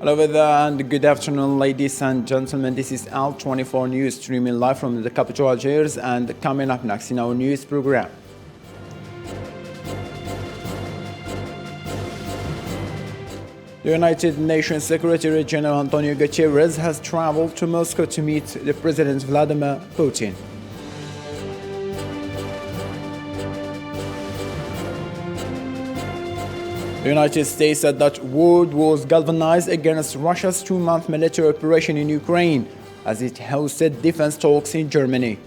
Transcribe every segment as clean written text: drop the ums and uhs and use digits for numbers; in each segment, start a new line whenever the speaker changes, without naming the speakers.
Hello there and good afternoon, ladies and gentlemen. This is Al24 News streaming live from the capital Algiers, and coming up next in our news program. The United Nations Secretary General Antonio Guterres has traveled to Moscow to meet the President Vladimir Putin. The United States said that world was galvanized against Russia's two-month military operation in Ukraine as it hosted defense talks in Germany.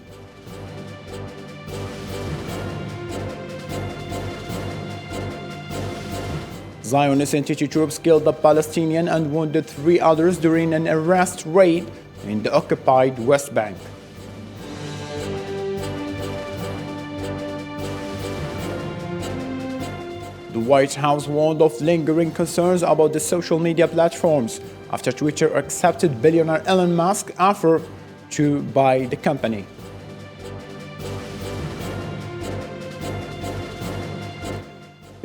Zionist anti troops killed a Palestinian and wounded 3 others during an arrest raid in the occupied West Bank. The White House warned of lingering concerns about the social media platforms after Twitter accepted billionaire Elon Musk's offer to buy the company.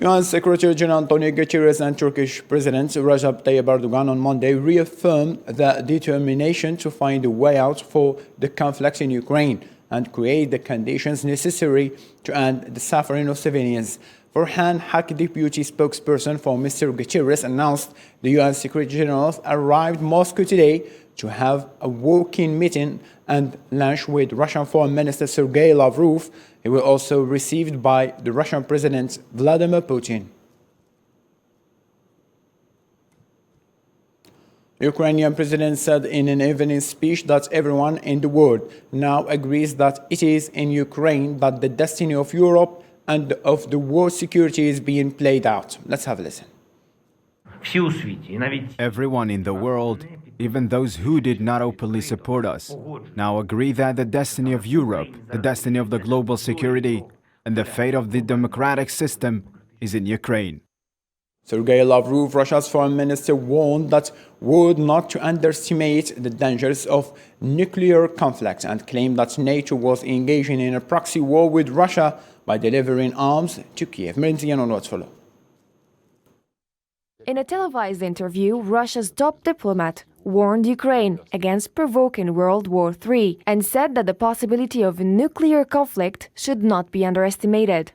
UN Secretary General Antonio Guterres and Turkish President Recep Tayyip Erdogan on Monday reaffirmed their determination to find a way out for the conflict in Ukraine and create the conditions necessary to end the suffering of civilians. Farhan Haq, deputy spokesperson for Mr. Guterres, announced the UN Secretary General arrived Moscow today to have a working meeting and lunch with Russian Foreign Minister Sergei Lavrov. He was also received by the Russian President Vladimir Putin. The Ukrainian president said in an evening speech that everyone in the world now agrees that it is in Ukraine that the destiny of Europe and of the world security is being played out. Let's have a listen.
Everyone in the world, even those who did not openly support us, now agree that the destiny of Europe, the destiny of the global security, and the fate of the democratic system is in Ukraine.
Sergei Lavrov, Russia's foreign minister, warned that world not to underestimate the dangers of nuclear conflict and claimed that NATO was engaging in a proxy war with Russia by delivering arms to Kiev.
In a televised interview, Russia's top diplomat warned Ukraine against provoking World War III and said that the possibility of a nuclear conflict should not be underestimated.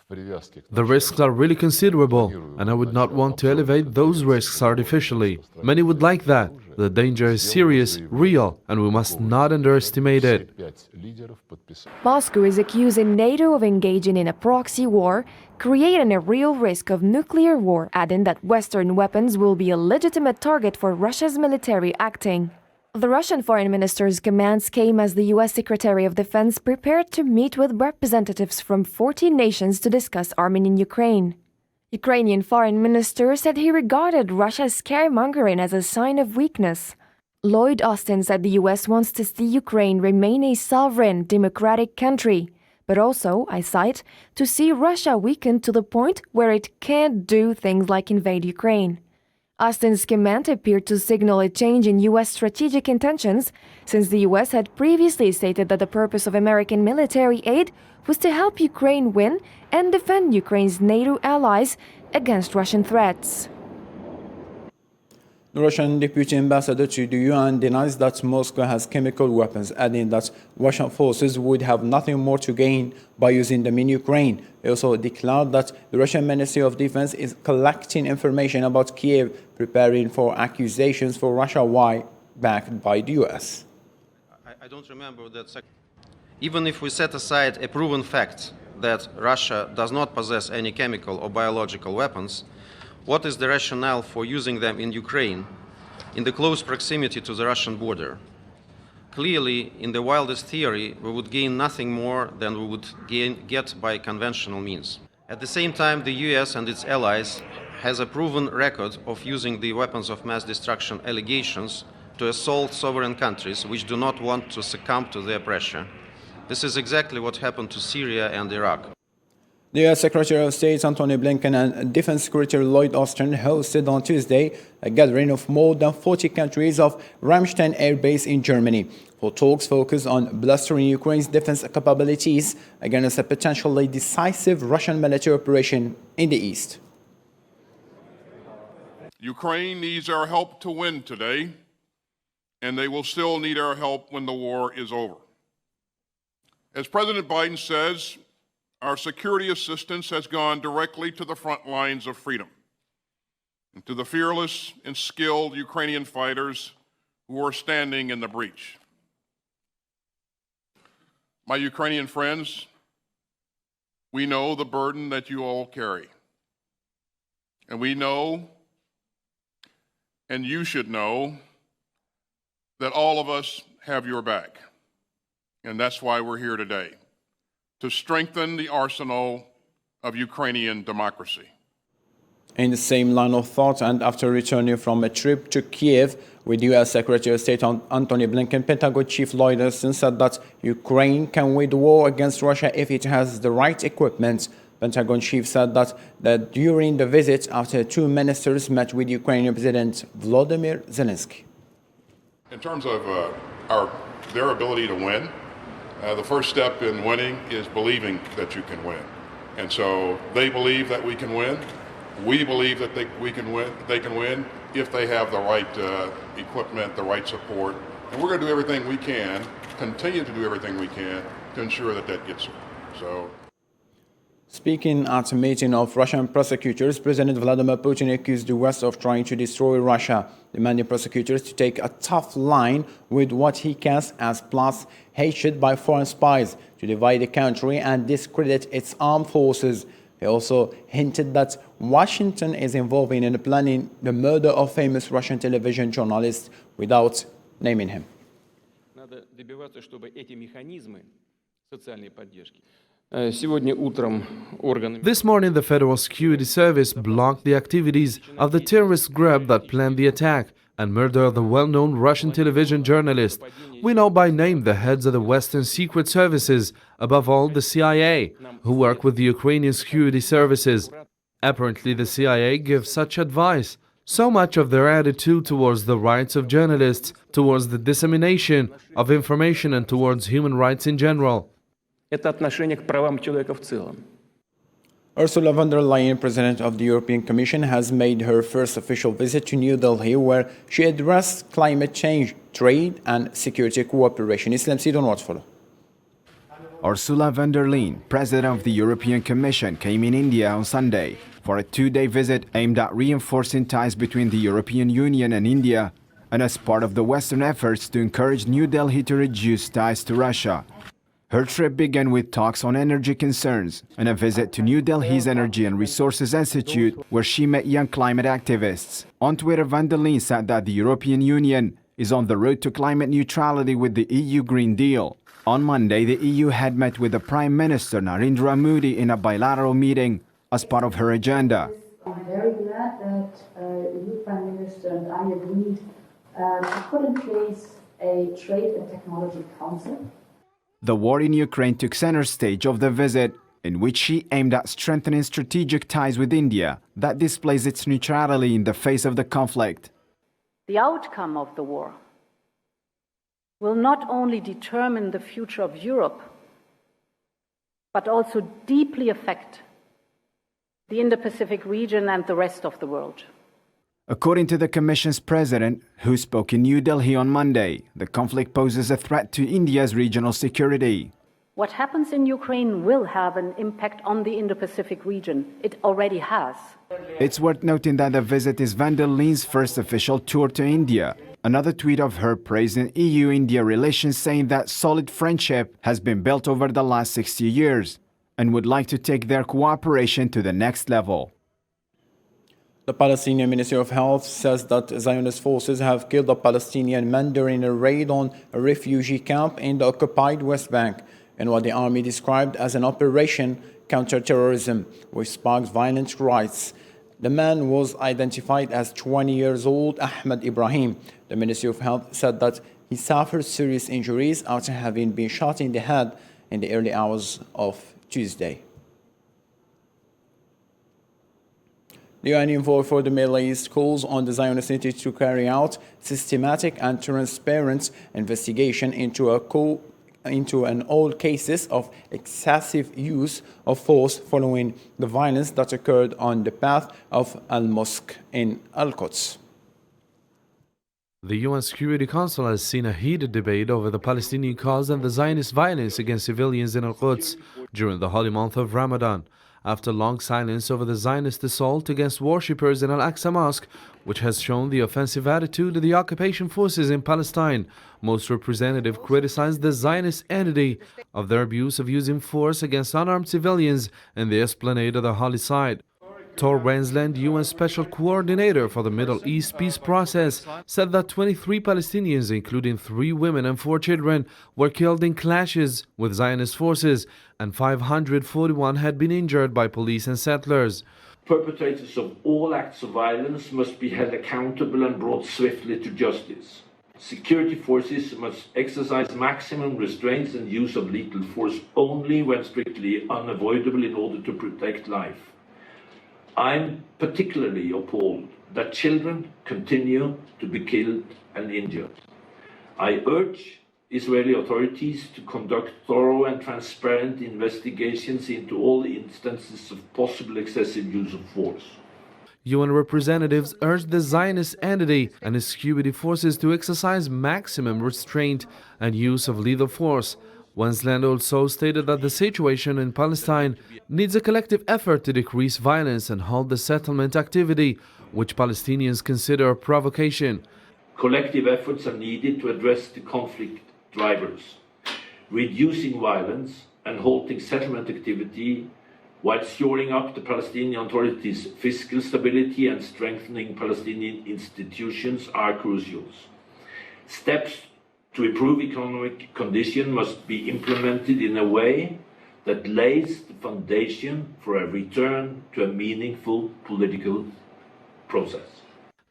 The risks are really considerable, and I would not want to elevate those risks artificially. Many would like that. The danger is serious, real, and we must not underestimate it.
Moscow is accusing NATO of engaging in a proxy war, creating a real risk of nuclear war, adding that Western weapons will be a legitimate target for Russia's military acting. The Russian foreign minister's commands came as the U.S. Secretary of Defense prepared to meet with representatives from 14 nations to discuss arming in Ukraine. Ukrainian foreign minister said he regarded Russia's scaremongering as a sign of weakness. Lloyd Austin said the U.S. wants to see Ukraine remain a sovereign, democratic country, but also, I cite, to see Russia weakened to the point where it can't do things like invade Ukraine. Austin's command appeared to signal a change in U.S. strategic intentions, since the U.S. had previously stated that the purpose of American military aid was to help Ukraine win and defend Ukraine's NATO allies against Russian threats.
The Russian deputy ambassador to the UN denies that Moscow has chemical weapons, adding that Russian forces would have nothing more to gain by using them in Ukraine. He also declared that the Russian Ministry of Defense is collecting information about Kiev, preparing for accusations for Russia backed by the US.
I don't remember that. Even if we set aside a proven fact that Russia does not possess any chemical or biological weapons, what is the rationale for using them in Ukraine, in the close proximity to the Russian border? Clearly, in the wildest theory, we would gain nothing more than we would get by conventional means. At the same time, the US and its allies has a proven record of using the weapons of mass destruction allegations to assault sovereign countries which do not want to succumb to their pressure. This is exactly what happened to Syria and Iraq.
The U.S. Secretary of State Antony Blinken and Defense Secretary Lloyd Austin hosted on Tuesday a gathering of more than 40 countries of Ramstein Air Base in Germany for talks focused on bolstering Ukraine's defense capabilities against a potentially decisive Russian military operation in the east.
Ukraine needs our help to win today, and they will still need our help when the war is over. As President Biden says, our security assistance has gone directly to the front lines of freedom, and to the fearless and skilled Ukrainian fighters who are standing in the breach. My Ukrainian friends, we know the burden that you all carry. And we know, and you should know, that all of us have your back. And that's why we're here today, to strengthen the arsenal of Ukrainian democracy.
In the same line of thought, and after returning from a trip to Kiev with U.S. Secretary of State Antony Blinken, Pentagon Chief Lloyd Austin said that Ukraine can win the war against Russia if it has the right equipment. Pentagon Chief said that during the visit after two ministers met with Ukrainian President Volodymyr Zelensky.
In terms of their ability to win, the first step in winning is believing that you can win. And so they believe that we can win. We believe that we can win. They can win if they have the right equipment, the right support. And we're going to do everything we can, continue to do everything we can to ensure that that gets so.
Speaking at a meeting of Russian prosecutors, President Vladimir Putin accused the West of trying to destroy Russia, demanding prosecutors to take a tough line with what he cast as plots hatred by foreign spies to divide the country and discredit its armed forces. He also hinted that Washington is involved in planning the murder of famous Russian television journalist without naming him.
This morning, the Federal Security Service blocked the activities of the terrorist group that planned the attack and murder of the well-known Russian television journalist. We know by name the heads of the Western secret services, above all the CIA, who work with the Ukrainian security services. Apparently, the CIA gives such advice. So much of their attitude towards the rights of journalists, towards the dissemination of information, and towards human rights in general.
Ursula von der Leyen, President of the European Commission, has made her first official visit to New Delhi, where she addressed climate change, trade and security cooperation. Islam Sidon, what's follow?
Ursula von der Leyen, President of the European Commission, came in India on Sunday for a two-day visit aimed at reinforcing ties between the European Union and India, and as part of the Western efforts to encourage New Delhi to reduce ties to Russia. Her trip began with talks on energy concerns and a visit to New Delhi's Energy and Resources Institute, where she met young climate activists. On Twitter, von der Leyen said that the European Union is on the road to climate neutrality with the EU Green Deal. On Monday, the EU had met with the Prime Minister Narendra Modi in a bilateral meeting as part of her agenda.
I'm very glad that the new Prime Minister and I agreed to put in place a Trade and Technology Council.
The war in Ukraine took center stage of the visit, in which she aimed at strengthening strategic ties with India that displays its neutrality in the face of the conflict.
The outcome of the war will not only determine the future of Europe, but also deeply affect the Indo-Pacific region and the rest of the world.
According to the Commission's president, who spoke in New Delhi on Monday, the conflict poses a threat to India's regional security.
What happens in Ukraine will have an impact on the Indo-Pacific region. It already has.
It's worth noting that the visit is von der Leyen's first official tour to India. Another tweet of her praising EU-India relations, saying that solid friendship has been built over the last 60 years and would like to take their cooperation to the next level.
The Palestinian Ministry of Health says that Zionist forces have killed a Palestinian man during a raid on a refugee camp in the occupied West Bank, in what the army described as an operation counter-terrorism, which sparked violent riots. The man was identified as 20 years old Ahmed Ibrahim. The Ministry of Health said that he suffered serious injuries after having been shot in the head in the early hours of Tuesday. The UN envoy for the Middle East calls on the Zionist Institute to carry out systematic and transparent investigation into a into all cases of excessive use of force following the violence that occurred on the path of Al-Mosque in Al-Quds.
The UN Security Council has seen a heated debate over the Palestinian cause and the Zionist violence against civilians in Al-Quds during the holy month of Ramadan, after long silence over the Zionist assault against worshippers in Al-Aqsa Mosque, which has shown the offensive attitude of the occupation forces in Palestine. Most representatives criticized the Zionist entity of their abuse of using force against unarmed civilians in the esplanade of the holy site. Tor Wensland, UN Special Coordinator for the Middle East peace process, said that 23 Palestinians, including 3 women and 4 children, were killed in clashes with Zionist forces, and 541 had been injured by police and settlers.
Perpetrators of all acts of violence must be held accountable and brought swiftly to justice. Security forces must exercise maximum restraints and use of lethal force only when strictly unavoidable in order to protect life. I'm particularly appalled that children continue to be killed and injured. I urge Israeli authorities to conduct thorough and transparent investigations into all instances of possible excessive use of force.
UN representatives urged the Zionist entity and its security forces to exercise maximum restraint and use of lethal force. Wensland also stated that the situation in Palestine needs a collective effort to decrease violence and halt the settlement activity, which Palestinians consider a provocation.
Collective efforts are needed to address the conflict drivers, reducing violence and halting settlement activity, while shoring up the Palestinian Authority's fiscal stability and strengthening Palestinian institutions are crucial. Steps to improve economic conditions must be implemented in a way that lays the foundation for a return to a meaningful political process.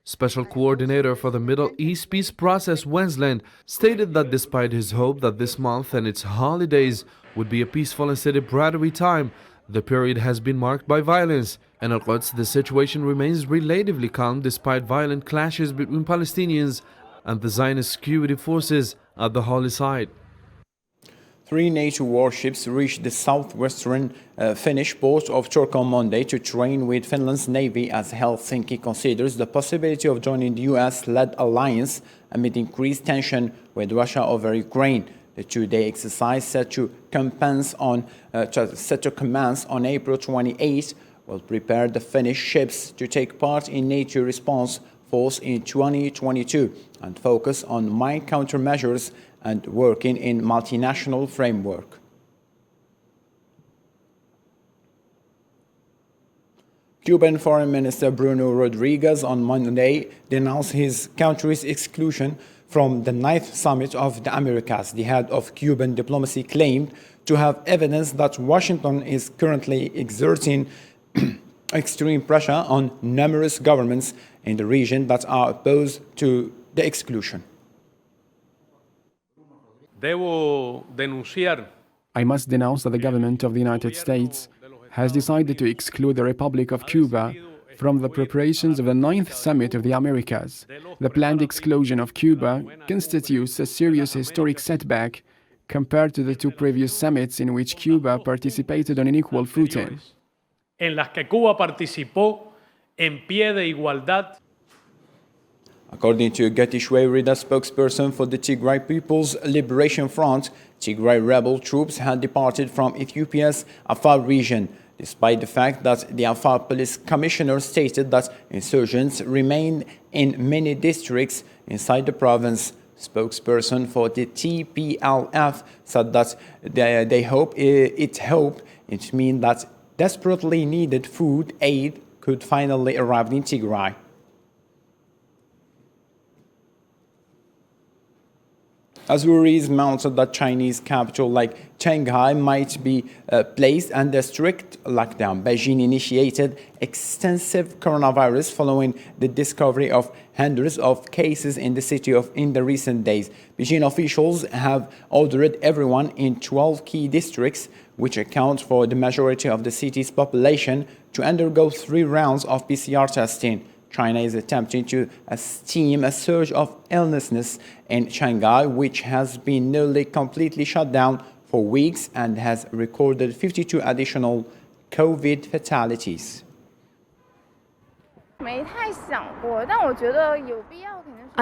Special Coordinator for the Middle East peace process, Wensland, stated that despite his hope that this month and its holidays would be a peaceful and celebratory time, the period has been marked by violence. In Al-Quds, the situation remains relatively calm despite violent clashes between Palestinians and the Zionist security forces at the holy site.
3 NATO warships reached the southwestern Finnish port of Turku on Monday to train with Finland's navy as Helsinki considers the possibility of joining the US-led alliance amid increased tension with Russia over Ukraine. The 2-day exercise set to commence on April 28 will prepare the Finnish ships to take part in NATO response force in 2022 and focus on mine countermeasures and working in multinational framework. Cuban Foreign Minister Bruno Rodriguez on Monday denounced his country's exclusion from the 9th Summit of the Americas. The head of Cuban diplomacy claimed to have evidence that Washington is currently exerting extreme pressure on numerous governments in the region that are opposed to the exclusion.
I must denounce that the government of the United States has decided to exclude the Republic of Cuba from the preparations of the 9th Summit of the Americas. The planned exclusion of Cuba constitutes a serious historic setback compared to the 2 previous summits in which Cuba participated on an equal footing.
En las que Cuba participó en pie de igualdad.
According to Getishwey Rida, spokesperson for the Tigray People's Liberation Front, Tigray rebel troops had departed from Ethiopia's Afar region, despite the fact that the Afar police commissioner stated that insurgents remain in many districts inside the province. Spokesperson for the TPLF said that it means that desperately needed food aid could finally arrive in Tigray. As worries mounted that Chinese capital like Shanghai might be placed under strict lockdown, Beijing initiated extensive coronavirus following the discovery of hundreds of cases in the city in the recent days. Beijing officials have ordered everyone in 12 key districts, which account for the majority of the city's population, to undergo 3 rounds of PCR testing. China is attempting to stem a surge of illness in Shanghai, which has been nearly completely shut down for weeks and has recorded 52 additional COVID fatalities.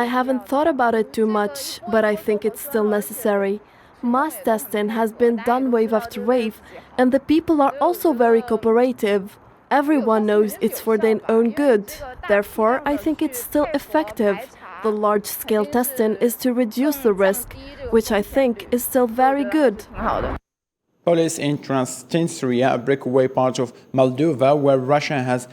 I haven't thought about it too much, but I think it's still necessary. Mass testing has been done wave after wave, and the people are also very cooperative. Everyone knows it's for their own good. Therefore, I think it's still effective. The large-scale testing is to reduce the risk, which I think is still very good.
Police in Transnistria, a breakaway part of Moldova, where Russia has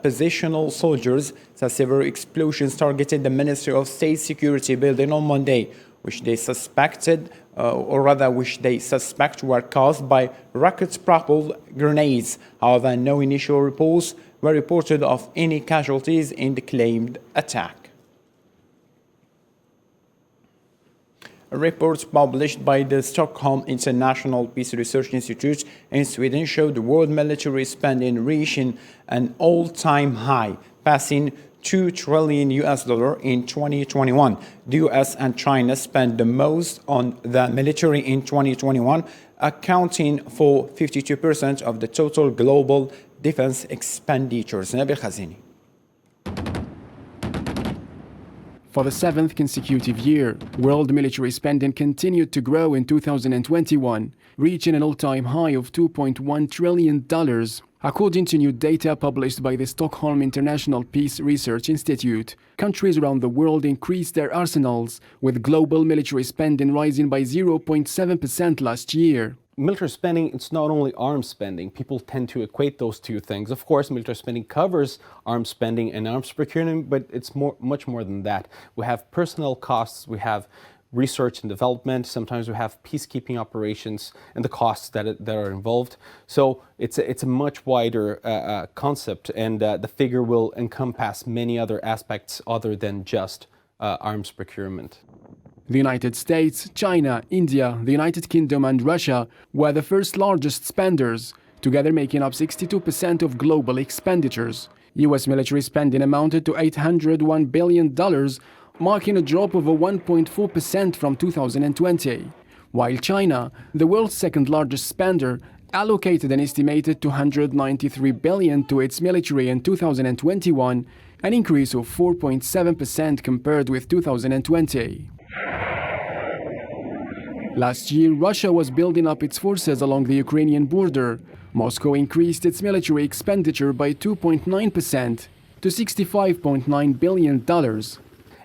positional soldiers, said several explosions targeted the Ministry of State Security building on Monday, which they suspect were caused by rocket-propelled grenades. However, no initial reports were reported of any casualties in the claimed attack. Reports published by the Stockholm International Peace Research Institute in Sweden showed the world military spending reaching an all-time high, passing $2 trillion in 2021. The US and China spent the most on the military in 2021, accounting for 52% of the total global defense expenditures. Nabil Khazini.
For the seventh consecutive year, world military spending continued to grow in 2021, reaching an all-time high of $2.1 trillion, according to new data published by the Stockholm International Peace Research Institute. Countries around the world increased their arsenals, with global military spending rising by 0.7% last year.
Military spending, it's not only arms spending. People tend to equate those two things. Of course, military spending covers arms spending and arms procurement, but it's much more than that. We have personnel costs, we have research and development, sometimes we have peacekeeping operations and the costs that are involved. So it's a much wider concept, and the figure will encompass many other aspects other than just arms procurement.
The United States, China, India, the United Kingdom and Russia were the first largest spenders, together making up 62% of global expenditures. US military spending amounted to $801 billion, marking a drop of 1.4% from 2020. While China, the world's second largest spender, allocated an estimated $293 billion to its military in 2021, an increase of 4.7% compared with 2020. Last year, Russia was building up its forces along the Ukrainian border. Moscow increased its military expenditure by 2.9% to $65.9 billion.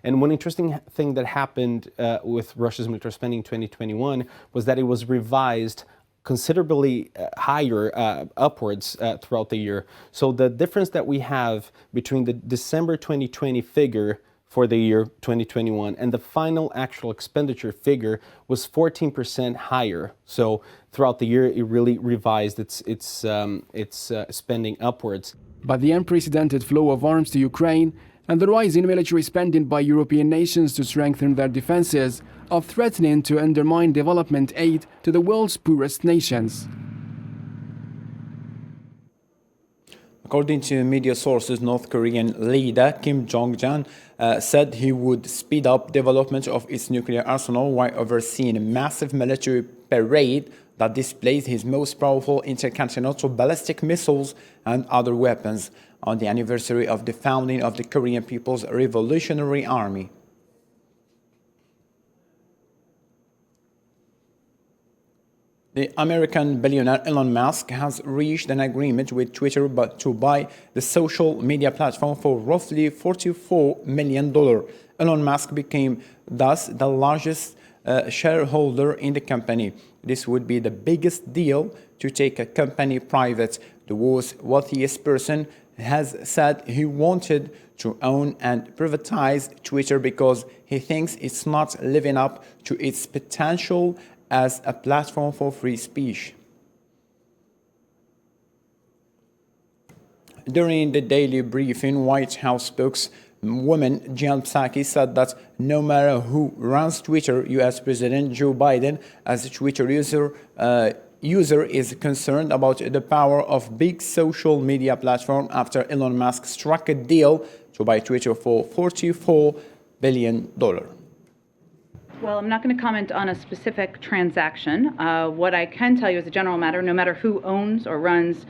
And one interesting thing that happened with Russia's military spending in 2021 was that it was revised considerably higher upwards throughout the year. So the difference that we have between the December 2020 figure for the year 2021 and the final actual expenditure figure was 14% higher. So throughout the year, it really revised its spending upwards.
But the unprecedented flow of arms to Ukraine and the rise in military spending by European nations to strengthen their defenses are threatening to undermine development aid to the world's poorest nations.
According to media sources, North Korean leader Kim Jong-un said he would speed up development of its nuclear arsenal while overseeing a massive military parade that displays his most powerful intercontinental ballistic missiles and other weapons on the anniversary of the founding of the Korean People's Revolutionary Army. The American billionaire Elon Musk has reached an agreement with Twitter to buy the social media platform for roughly $44 million. Elon Musk became thus the largest shareholder in the company. This would be the biggest deal to take a company private. The world's wealthiest person has said he wanted to own and privatize Twitter because he thinks it's not living up to its potential as a platform for free speech. During the daily briefing, White House spokeswoman Jen Psaki said that no matter who runs Twitter, U.S. President Joe Biden, as a Twitter user is concerned about the power of big social media platform after Elon Musk struck a deal to buy Twitter for $44 billion.
Well, I'm not going to comment on a specific transaction. What I can tell you as a general matter, no matter who owns or runs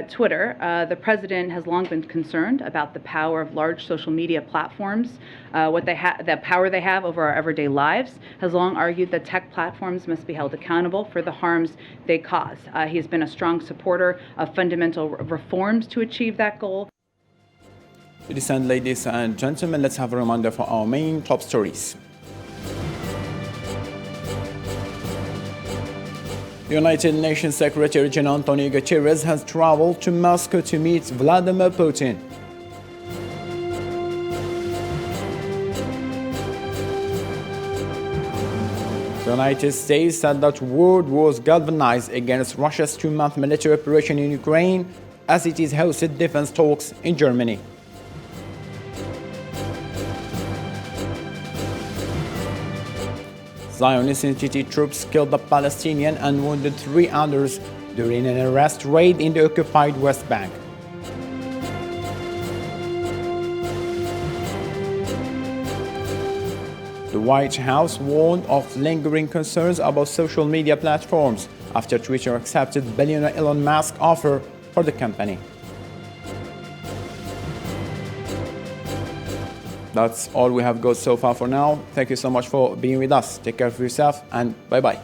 Twitter, the president has long been concerned about the power of large social media platforms, the power they have over our everyday lives, has long argued that tech platforms must be held accountable for the harms they cause. He has been a strong supporter of fundamental reforms to achieve that goal.
Ladies and gentlemen, let's have a reminder for our main top stories. United Nations Secretary General Antonio Guterres has traveled to Moscow to meet Vladimir Putin. The United States said that world was galvanized against Russia's 2-month military operation in Ukraine as it is hosted defense talks in Germany. Zionist Entity troops killed a Palestinian and wounded 3 others during an arrest raid in the occupied West Bank. The White House warned of lingering concerns about social media platforms after Twitter accepted billionaire Elon Musk's offer for the company. That's all we have got so far for now. Thank you so much for being with us. Take care of yourself and bye-bye.